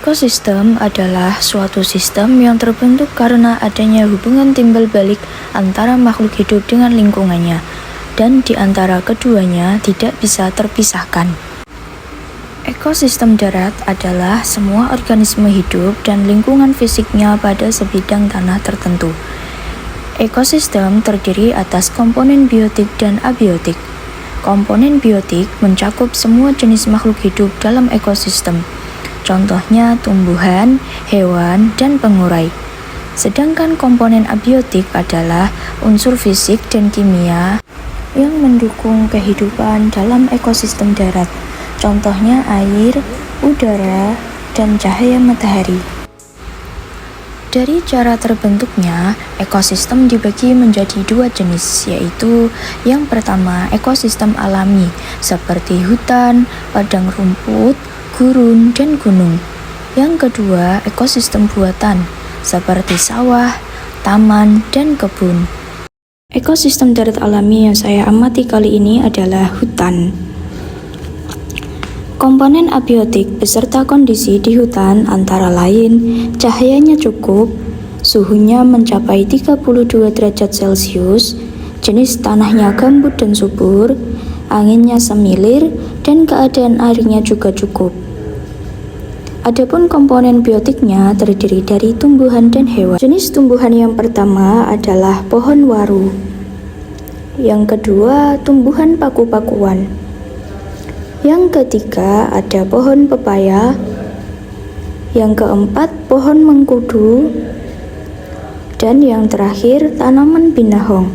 Ekosistem adalah suatu sistem yang terbentuk karena adanya hubungan timbal balik antara makhluk hidup dengan lingkungannya, dan di antara keduanya tidak bisa terpisahkan. Ekosistem darat adalah semua organisme hidup dan lingkungan fisiknya pada sebidang tanah tertentu. Ekosistem terdiri atas komponen biotik dan abiotik. Komponen biotik mencakup semua jenis makhluk hidup dalam ekosistem. Contohnya tumbuhan, hewan, dan pengurai. Sedangkan komponen abiotik adalah unsur fisik dan kimia yang mendukung kehidupan dalam ekosistem darat. Contohnya air, udara, dan cahaya matahari. Dari cara terbentuknya, ekosistem dibagi menjadi dua jenis, yaitu yang pertama ekosistem alami, seperti hutan, padang rumput, gurun, dan gunung. Yang kedua, ekosistem buatan, seperti sawah, taman, dan kebun. Ekosistem darat alami yang saya amati kali ini adalah hutan. Komponen abiotik beserta kondisi di hutan antara lain cahayanya cukup, suhunya mencapai 32 derajat Celcius, jenis tanahnya gambut dan subur, anginnya semilir, dan keadaan airnya juga cukup. Adapun komponen biotiknya terdiri dari tumbuhan dan hewan. Jenis tumbuhan yang pertama adalah pohon waru. Yang kedua, tumbuhan paku-pakuan. Yang ketiga, ada pohon pepaya. Yang keempat, pohon mengkudu. Dan yang terakhir, tanaman binahong.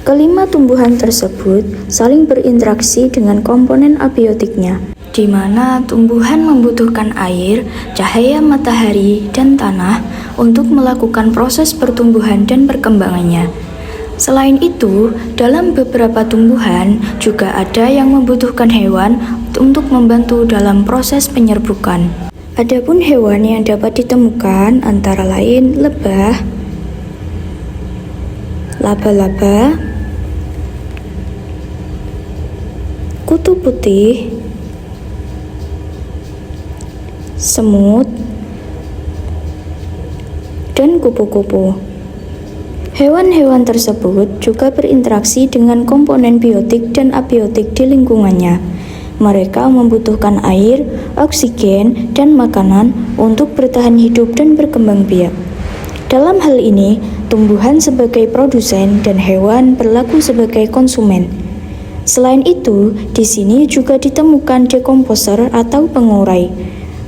Kelima tumbuhan tersebut saling berinteraksi dengan komponen abiotiknya, di mana tumbuhan membutuhkan air, cahaya matahari, dan tanah untuk melakukan proses pertumbuhan dan perkembangannya. Selain itu, dalam beberapa tumbuhan juga ada yang membutuhkan hewan untuk membantu dalam proses penyerbukan. Adapun hewan yang dapat ditemukan antara lain lebah, laba-laba, kutu putih, semut, dan kupu-kupu. Hewan-hewan tersebut juga berinteraksi dengan komponen biotik dan abiotik di lingkungannya. Mereka membutuhkan air, oksigen, dan makanan untuk bertahan hidup dan berkembang biak. Dalam hal ini, tumbuhan sebagai produsen dan hewan berlaku sebagai konsumen. Selain itu, di sini juga ditemukan dekomposer atau pengurai.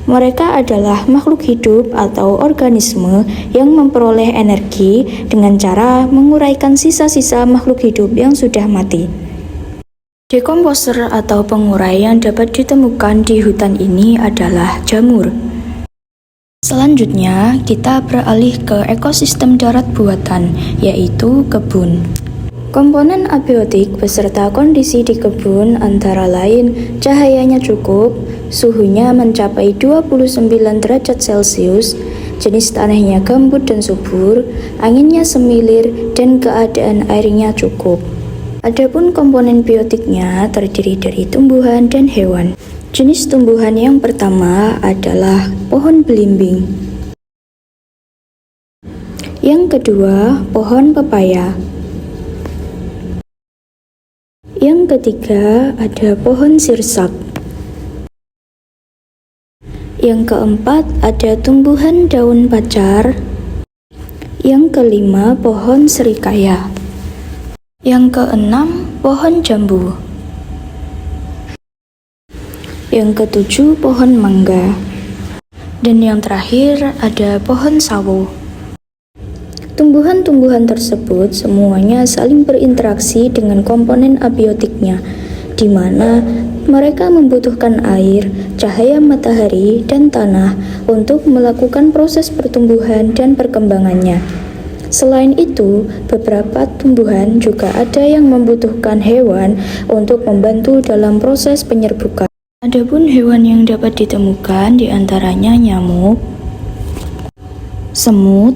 Mereka adalah makhluk hidup atau organisme yang memperoleh energi dengan cara menguraikan sisa-sisa makhluk hidup yang sudah mati. Dekomposer atau pengurai yang dapat ditemukan di hutan ini adalah jamur. Selanjutnya, kita beralih ke ekosistem darat buatan, yaitu kebun. Komponen abiotik beserta kondisi di kebun antara lain cahayanya cukup, suhunya mencapai 29 derajat Celcius, jenis tanahnya gambut dan subur, anginnya semilir, dan keadaan airnya cukup. Adapun komponen biotiknya terdiri dari tumbuhan dan hewan. Jenis tumbuhan yang pertama adalah pohon belimbing. Yang kedua, pohon pepaya. Yang ketiga, ada pohon sirsak. Yang keempat, ada tumbuhan daun pacar. Yang kelima, pohon serikaya. Yang keenam, pohon jambu. Yang ketujuh, pohon mangga. Dan yang terakhir, ada pohon sawo. Tumbuhan-tumbuhan tersebut semuanya saling berinteraksi dengan komponen abiotiknya, di mana mereka membutuhkan air, cahaya matahari, dan tanah untuk melakukan proses pertumbuhan dan perkembangannya. Selain itu, beberapa tumbuhan juga ada yang membutuhkan hewan untuk membantu dalam proses penyerbukan. Adapun hewan yang dapat ditemukan diantaranya nyamuk, semut,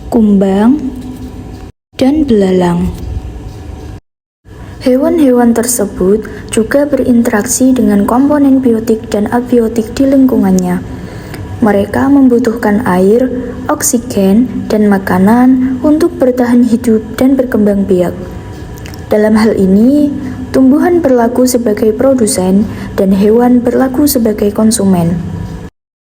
kumbang, dan belalang. Hewan-hewan tersebut juga berinteraksi dengan komponen biotik dan abiotik di lingkungannya. Mereka membutuhkan air, oksigen, dan makanan untuk bertahan hidup dan berkembang biak. Dalam hal ini, tumbuhan berlaku sebagai produsen dan hewan berlaku sebagai konsumen.